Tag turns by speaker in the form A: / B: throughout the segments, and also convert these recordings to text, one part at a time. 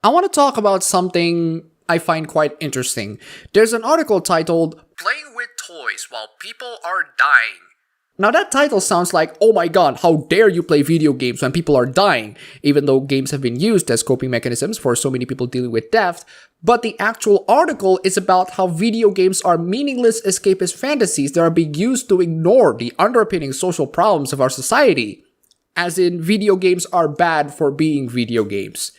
A: I want to talk about something I find quite interesting. There's an article titled, "Playing with Toys While People Are Dying." Now that title sounds like, oh my god, how dare you play video games when people are dying, even though games have been used as coping mechanisms for so many people dealing with death. But the actual article is about how video games are meaningless escapist fantasies that are being used to ignore the underpinning social problems of our society. As in, video games are bad for being video games.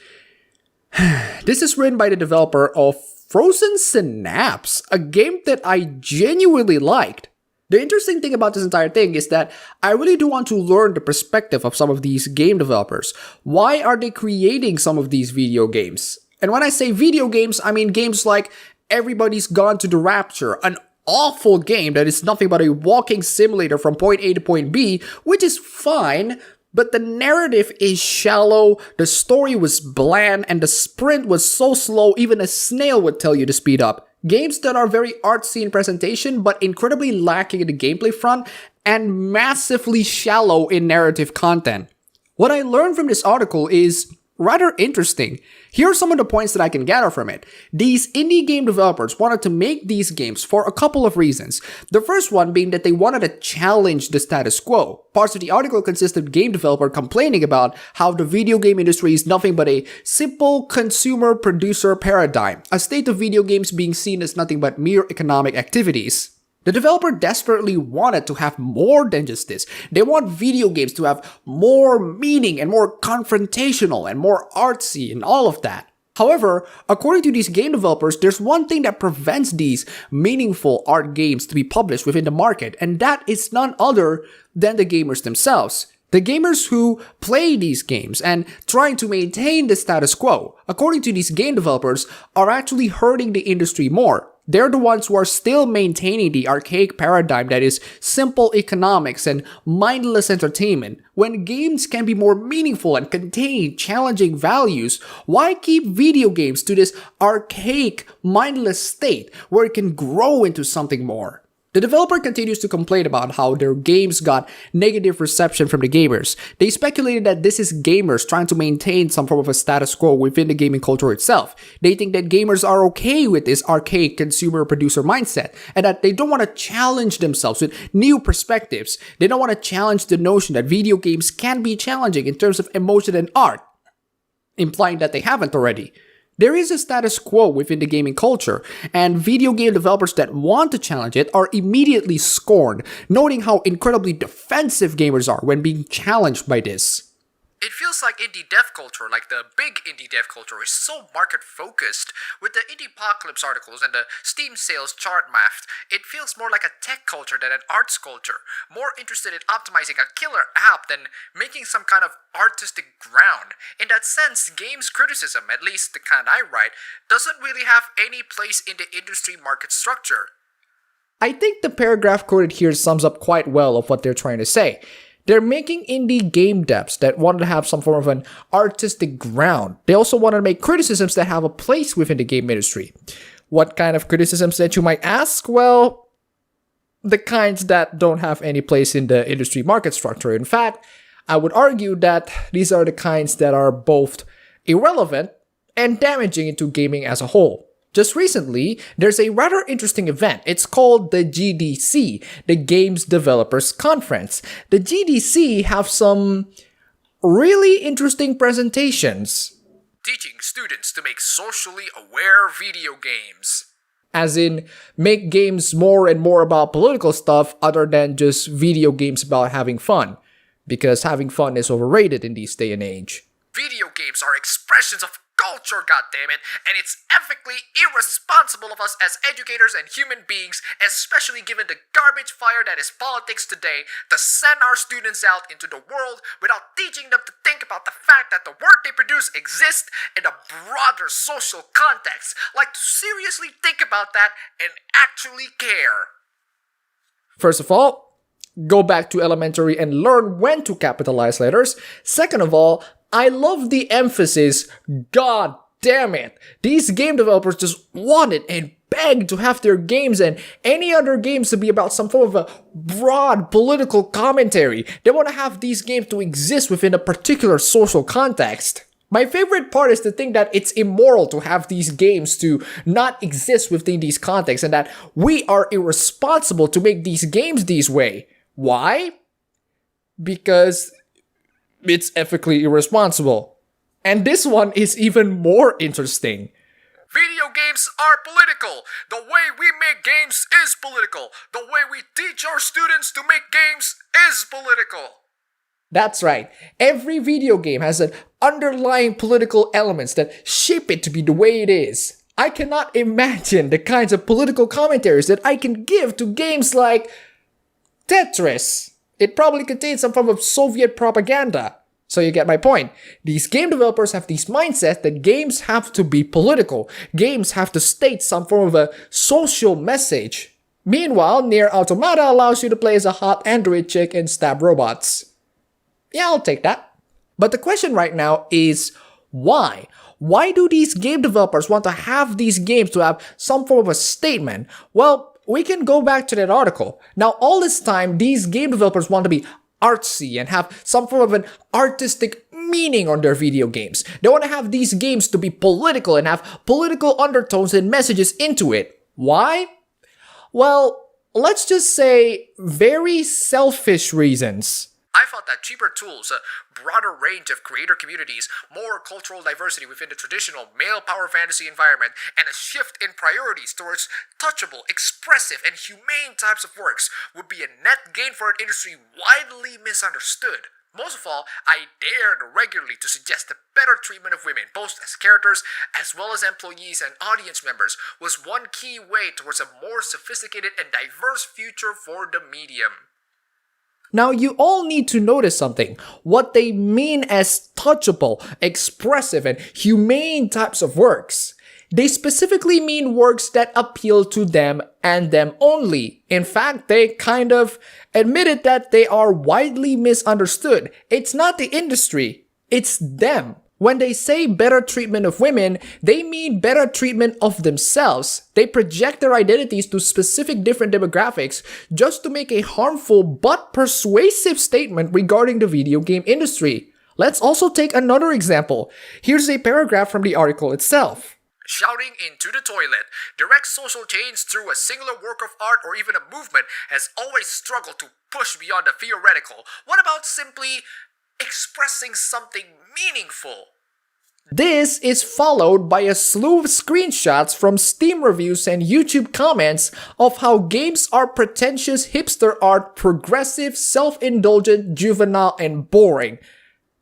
A: This is written by the developer of Frozen Synapse, a game that I genuinely liked. The interesting thing about this entire thing is that I really do want to learn the perspective of some of these game developers. Why are they creating some of these video games? And when I say video games, I mean games like Everybody's Gone to the Rapture, an awful game that is nothing but a walking simulator from point A to point B, which is fine, but the narrative is shallow, the story was bland, and the sprint was so slow even a snail would tell you to speed up. Games that are very artsy in presentation, but incredibly lacking in the gameplay front, and massively shallow in narrative content. What I learned from this article is rather interesting. Here are some of the points that I can gather from it. These indie game developers wanted to make these games for a couple of reasons. The first one being that they wanted to challenge the status quo. Parts of the article consist of game developer complaining about how the video game industry is nothing but a simple consumer producer paradigm, a state of video games being seen as nothing but mere economic activities. The developer desperately wanted to have more than just this. They want video games to have more meaning and more confrontational and more artsy and all of that. However, according to these game developers, there's one thing that prevents these meaningful art games to be published within the market, and that is none other than the gamers themselves. The gamers who play these games and trying to maintain the status quo, according to these game developers, are actually hurting the industry more. They're the ones who are still maintaining the archaic paradigm that is simple economics and mindless entertainment. When games can be more meaningful and contain challenging values, why keep video games to this archaic, mindless state where it can grow into something more? The developer continues to complain about how their games got negative reception from the gamers. They speculated that this is gamers trying to maintain some form of a status quo within the gaming culture itself. They think that gamers are okay with this archaic consumer-producer mindset, and that they don't want to challenge themselves with new perspectives. They don't want to challenge the notion that video games can be challenging in terms of emotion and art, implying that they haven't already. There is a status quo within the gaming culture, and video game developers that want to challenge it are immediately scorned, noting how incredibly defensive gamers are when being challenged by this. It feels like indie dev culture, like the big indie dev culture, is so market-focused. With the Indiepocalypse articles and the Steam sales chart math, it feels more like a tech culture than an arts culture, more interested in optimizing a killer app than making some kind of artistic ground. In that sense, games criticism, at least the kind I write, doesn't really have any place in the industry market structure. I think the paragraph quoted here sums up quite well of what they're trying to say. They're making indie game devs that want to have some form of an artistic ground. They also want to make criticisms that have a place within the game industry. What kind of criticisms that you might ask? Well, the kinds that don't have any place in the industry market structure. In fact, I would argue that these are the kinds that are both irrelevant and damaging into gaming as a whole. Just recently, there's a rather interesting event. It's called the GDC, the Games Developers Conference. The GDC have some really interesting presentations. Teaching students to make socially aware video games. As in, make games more and more about political stuff other than just video games about having fun. Because having fun is overrated in this day and age. Video games are expressions of culture, goddammit, and it's ethically irresponsible of us as educators and human beings, especially given the garbage fire that is politics today, to send our students out into the world without teaching them to think about the fact that the work they produce exists in a broader social context. Like, to seriously think about that and actually care. First of all, go back to elementary and learn when to capitalize letters. Second of all, I love the emphasis. God damn it. These game developers just wanted and begged to have their games and any other games to be about some form of a broad political commentary. They want to have these games to exist within a particular social context. My favorite part is to think that it's immoral to have these games to not exist within these contexts and that we are irresponsible to make these games this way. Why? Because it's ethically irresponsible. And this one is even more interesting.
B: Video games are political. The way we make games is political. The way we teach our students to make games is political.
A: That's right. Every video game has an underlying political elements that shape it to be the way it is. I cannot imagine the kinds of political commentaries that I can give to games like Tetris. It probably contains some form of Soviet propaganda. So you get my point. These game developers have these mindsets that games have to be political. Games have to state some form of a social message. Meanwhile, Nier Automata allows you to play as a hot android chick and stab robots. Yeah, I'll take that. But the question right now is, why? Why do these game developers want to have these games to have some form of a statement? Well, we can go back to that article. Now, all this time, these game developers want to be artsy and have some form of an artistic meaning on their video games. They want to have these games to be political and have political undertones and messages into it. Why? Well, let's just say very selfish reasons.
B: I thought that cheaper tools, a broader range of creator communities, more cultural diversity within the traditional male power fantasy environment, and a shift in priorities towards touchable, expressive, and humane types of works would be a net gain for an industry widely misunderstood. Most of all, I dared regularly to suggest the better treatment of women, both as characters as well as employees and audience members, was one key way towards a more sophisticated and diverse future for the medium.
A: Now, you all need to notice something. What they mean as touchable, expressive, and humane types of works. They specifically mean works that appeal to them and them only. In fact, they kind of admitted that they are widely misunderstood. It's not the industry, it's them. When they say better treatment of women, they mean better treatment of themselves. They project their identities to specific different demographics just to make a harmful but persuasive statement regarding the video game industry. Let's also take another example. Here's a paragraph from the article itself.
B: Shouting into the toilet, direct social change through a singular work of art or even a movement has always struggled to push beyond the theoretical. What about simply expressing something meaningful?
A: This is followed by a slew of screenshots from Steam reviews and YouTube comments of how games are pretentious hipster art, progressive, self-indulgent, juvenile, and boring.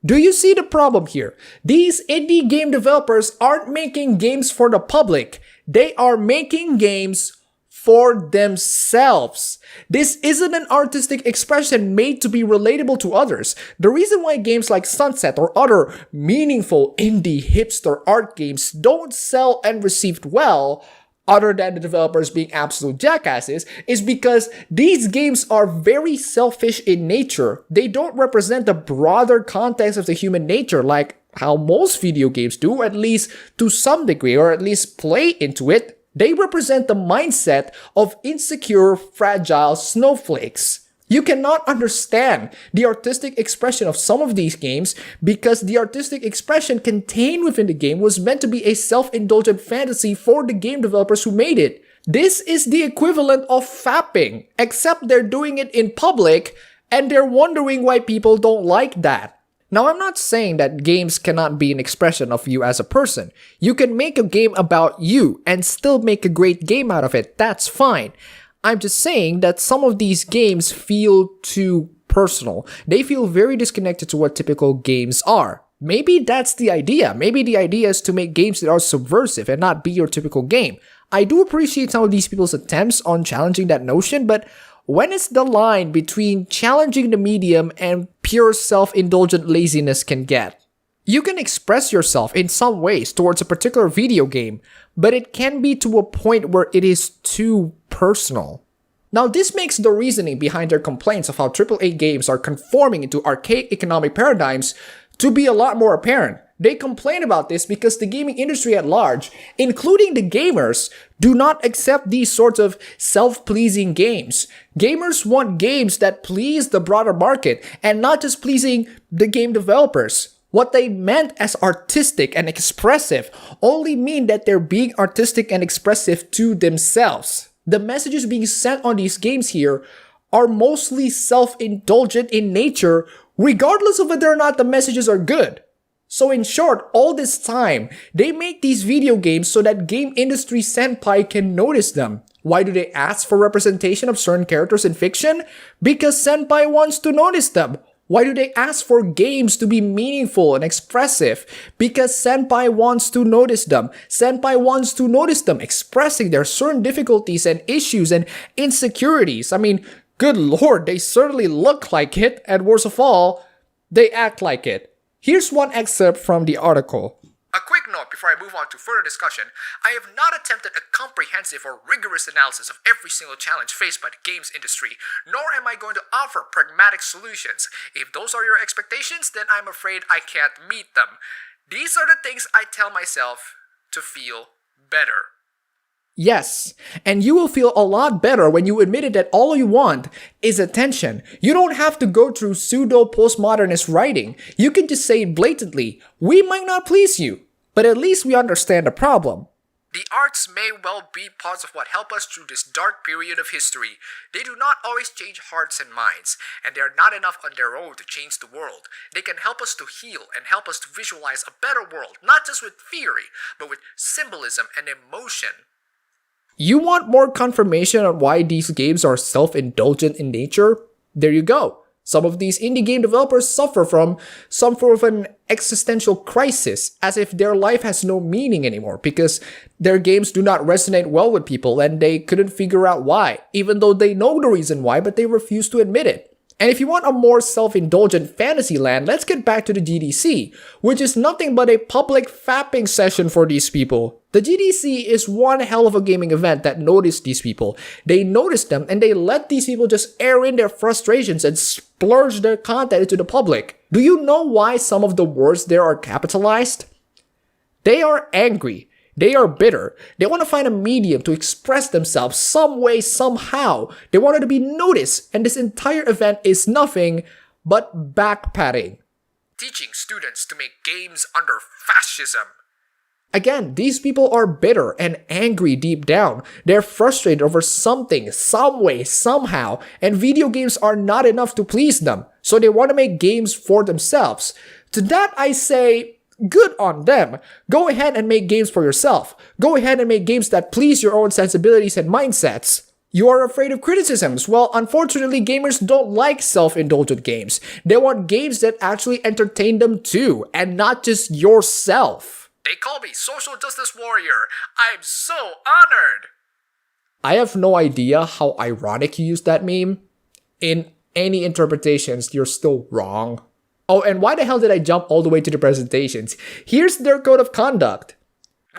A: Do you see the problem here? These indie game developers aren't making games for the public. They are making games for themselves. This isn't an artistic expression made to be relatable to others. The reason why games like Sunset or other meaningful indie hipster art games don't sell and received well, other than the developers being absolute jackasses, is because these games are very selfish in nature. They don't represent the broader context of the human nature like how most video games do, at least to some degree, or at least play into it. They represent the mindset of insecure, fragile snowflakes. You cannot understand the artistic expression of some of these games because the artistic expression contained within the game was meant to be a self-indulgent fantasy for the game developers who made it. This is the equivalent of fapping, except they're doing it in public and they're wondering why people don't like that. Now, I'm not saying that games cannot be an expression of you as a person. You can make a game about you and still make a great game out of it. That's fine. I'm just saying that some of these games feel too personal. They feel very disconnected to what typical games are. Maybe that's the idea. Maybe the idea is to make games that are subversive and not be your typical game. I do appreciate some of these people's attempts on challenging that notion, but when is the line between challenging the medium and pure self-indulgent laziness can get? You can express yourself in some ways towards a particular video game, but it can be to a point where it is too personal. Now, this makes the reasoning behind their complaints of how AAA games are conforming into archaic economic paradigms to be a lot more apparent. They complain about this because the gaming industry at large, including the gamers, do not accept these sorts of self-pleasing games. Gamers want games that please the broader market and not just pleasing the game developers. What they meant as artistic and expressive only mean that they're being artistic and expressive to themselves. The messages being sent on these games here are mostly self-indulgent in nature, regardless of whether or not the messages are good. So in short, all this time, they make these video games so that game industry senpai can notice them. Why do they ask for representation of certain characters in fiction? Because senpai wants to notice them. Why do they ask for games to be meaningful and expressive? Because senpai wants to notice them. Senpai wants to notice them expressing their certain difficulties and issues and insecurities. I mean, good lord, they certainly look like it, and worst of all, they act like it. Here's one excerpt from the article.
B: A quick note before I move on to further discussion. I have not attempted a comprehensive or rigorous analysis of every single challenge faced by the games industry, nor am I going to offer pragmatic solutions. If those are your expectations, then I'm afraid I can't meet them. These are the things I tell myself to feel better.
A: Yes, and you will feel a lot better when you admit that all you want is attention. You don't have to go through pseudo-postmodernist writing. You can just say blatantly, we might not please you, but at least we understand the problem.
B: The arts may well be parts of what help us through this dark period of history. They do not always change hearts and minds, and they are not enough on their own to change the world. They can help us to heal and help us to visualize a better world, not just with theory, but with symbolism and emotion.
A: You want more confirmation on why these games are self-indulgent in nature? There you go. Some of these indie game developers suffer from some form of an existential crisis, as if their life has no meaning anymore because their games do not resonate well with people and they couldn't figure out why, even though they know the reason why, but they refuse to admit it. And if you want a more self-indulgent fantasy land, let's get back to the GDC, which is nothing but a public fapping session for these people. The GDC is one hell of a gaming event that noticed these people. They noticed them and they let these people just air in their frustrations and splurge their content into the public. Do you know why some of the words there are capitalized? They are angry. They are bitter. They want to find a medium to express themselves some way, somehow. They wanted to be noticed, and this entire event is nothing but backpatting.
B: Teaching students to make games under fascism.
A: Again, these people are bitter and angry deep down. They're frustrated over something, some way, somehow, and video games are not enough to please them. So they want to make games for themselves. To that I say, good on them. Go ahead and make games for yourself. Go ahead and make games that please your own sensibilities and mindsets. You are afraid of criticisms. Well, unfortunately, gamers don't like self-indulgent games. They want games that actually entertain them too, and not just yourself.
B: They call me social justice warrior. I'm so honored.
A: I have no idea how ironic you used that meme. In any interpretations, you're still wrong. Oh, and why the hell did I jump all the way to the presentations? Here's their code of conduct.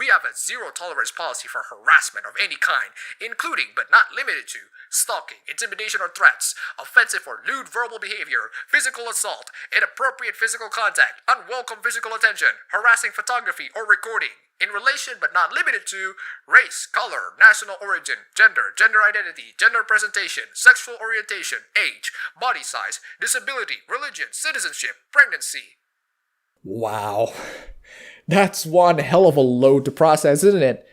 B: We have a zero-tolerance policy for harassment of any kind, including but not limited to stalking, intimidation or threats, offensive or lewd verbal behavior, physical assault, inappropriate physical contact, unwelcome physical attention, harassing photography or recording, in relation but not limited to race, color, national origin, gender, gender identity, gender presentation, sexual orientation, age, body size, disability, religion, citizenship, pregnancy.
A: Wow. That's one hell of a load to process, isn't it?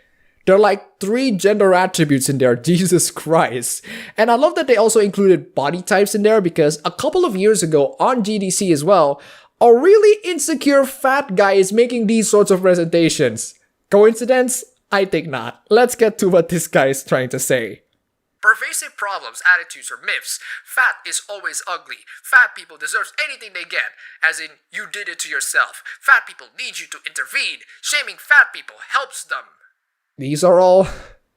A: There are like 3 gender attributes in there, Jesus Christ. And I love that they also included body types in there because a couple of years ago on GDC as well, a really insecure fat guy is making these sorts of presentations. Coincidence? I think not. Let's get to what this guy is trying to say.
B: Pervasive problems, attitudes, or myths. Fat is always ugly. Fat people deserve anything they get, as in, you did it to yourself. Fat people need you to intervene. Shaming fat people helps them.
A: These are all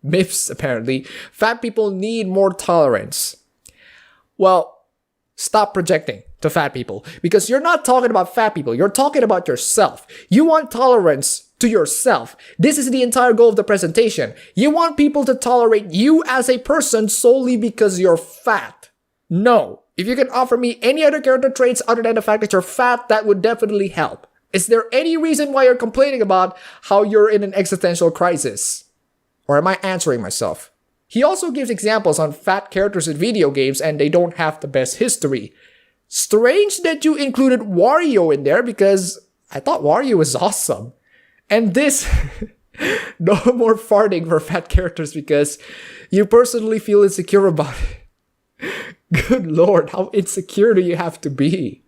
A: myths, apparently. Fat people need more tolerance. Well, stop projecting to fat people, because you're not talking about fat people, you're talking about yourself. You want tolerance to yourself. This is the entire goal of the presentation. You want people to tolerate you as a person solely because you're fat. No. If you can offer me any other character traits other than the fact that you're fat, that would definitely help. Is there any reason why you're complaining about how you're in an existential crisis? Or am I answering myself? He also gives examples on fat characters in video games and they don't have the best history. Strange that you included Wario in there because I thought Wario was awesome. And this, no more farting for fat characters because you personally feel insecure about it. Good lord, how insecure do you have to be?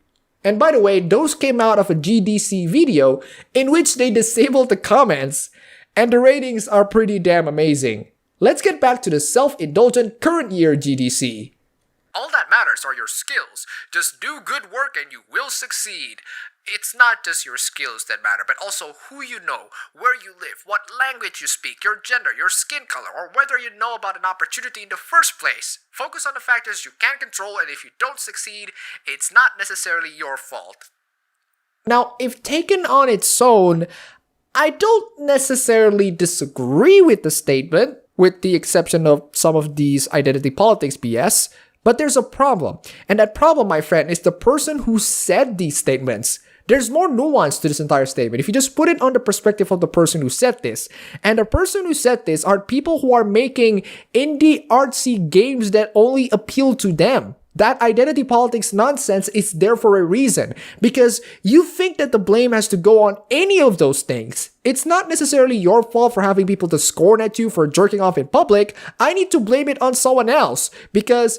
A: And by the way, those came out of a GDC video in which they disabled the comments, and the ratings are pretty damn amazing. Let's get back to the self-indulgent current year GDC.
B: All that matters are your skills. Just do good work and you will succeed. It's not just your skills that matter, but also who you know, where you live, what language you speak, your gender, your skin color, or whether you know about an opportunity in the first place. Focus on the factors you can control, and if you don't succeed, it's not necessarily your fault.
A: Now, if taken on its own, I don't necessarily disagree with the statement, with the exception of some of these identity politics BS, but there's a problem. And that problem, my friend, is the person who said these statements. There's more nuance to this entire statement if you just put it on the perspective of the person who said this. And the person who said this are people who are making indie artsy games that only appeal to them. That identity politics nonsense is there for a reason, because you think that the blame has to go on any of those things. It's not necessarily your fault for having people to scorn at you for jerking off in public. I need to blame it on someone else, because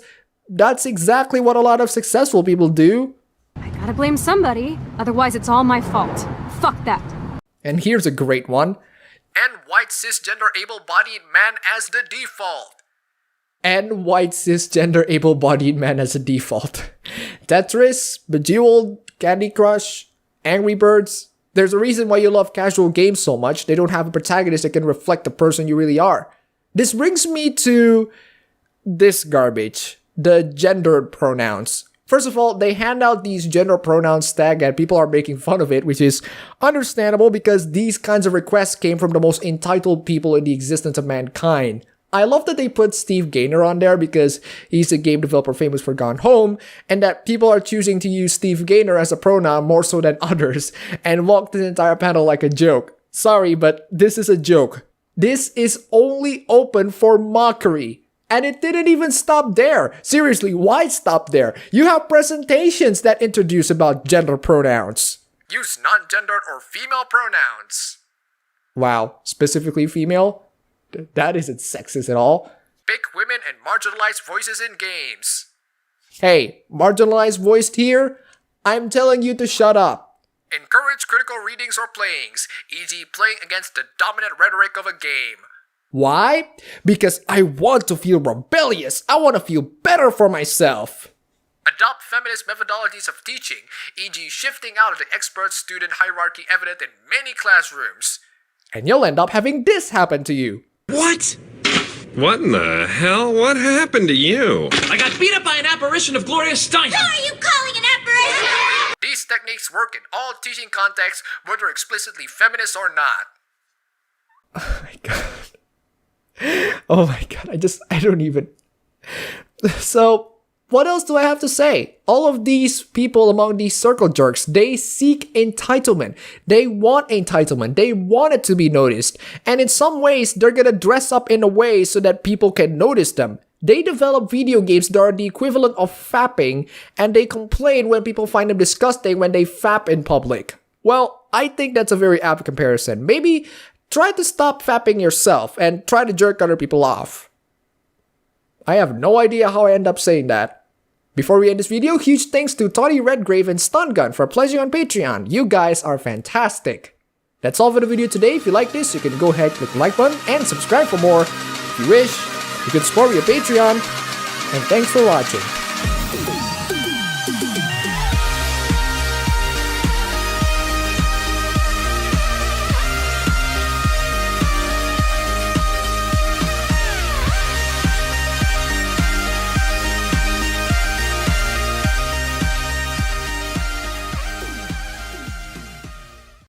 A: that's exactly what a lot of successful people do.
C: I gotta blame somebody, otherwise it's all my fault. Fuck that.
A: And here's a great one.
B: And white cisgender able-bodied man as the default.
A: And white cisgender able-bodied man as a default. Tetris, Bejeweled, Candy Crush, Angry Birds. There's a reason why you love casual games so much. They don't have a protagonist that can reflect the person you really are. This brings me to this garbage. The gendered pronouns. First of all, they hand out these gender pronouns tag and people are making fun of it, which is understandable because these kinds of requests came from the most entitled people in the existence of mankind. I love that they put Steve Gaynor on there because he's a game developer famous for Gone Home, and that people are choosing to use Steve Gaynor as a pronoun more so than others and walk this entire panel like a joke. Sorry, but this is a joke. This is only open for mockery. And it didn't even stop there. Seriously, why stop there? You have presentations that introduce about gender pronouns.
B: Use non-gendered or female pronouns.
A: Wow, specifically female? That isn't sexist at all.
B: Pick women and marginalized voices in games.
A: Hey, marginalized voiced here? I'm telling you to shut up.
B: Encourage critical readings or playings, e.g. playing against the dominant rhetoric of a game.
A: Why? Because I want to feel rebellious. I want to feel better for myself.
B: Adopt feminist methodologies of teaching, e.g. shifting out of the expert-student hierarchy evident in many classrooms.
A: And you'll end up having this happen to you.
D: What? What in the hell? What happened to you?
E: I got beat up by an apparition of Gloria Steinem.
F: Who are you calling an apparition?
B: These techniques work in all teaching contexts, whether explicitly feminist or not.
A: Oh my god. Oh my god, I don't even... So, what else do I have to say? All of these people among these circle jerks, they seek entitlement. They want entitlement. They want it to be noticed. And in some ways, they're gonna dress up in a way so that people can notice them. They develop video games that are the equivalent of fapping, and they complain when people find them disgusting when they fap in public. Well, I think that's a very apt comparison. Maybe try to stop fapping yourself and try to jerk other people off. I have no idea how I end up saying that. Before we end this video, huge thanks to Toddy Redgrave and Stungun for pledging on Patreon. You guys are fantastic. That's all for the video today. If you like this, you can go ahead, click the like button, and subscribe for more. If you wish, you can support me on Patreon. And thanks for watching.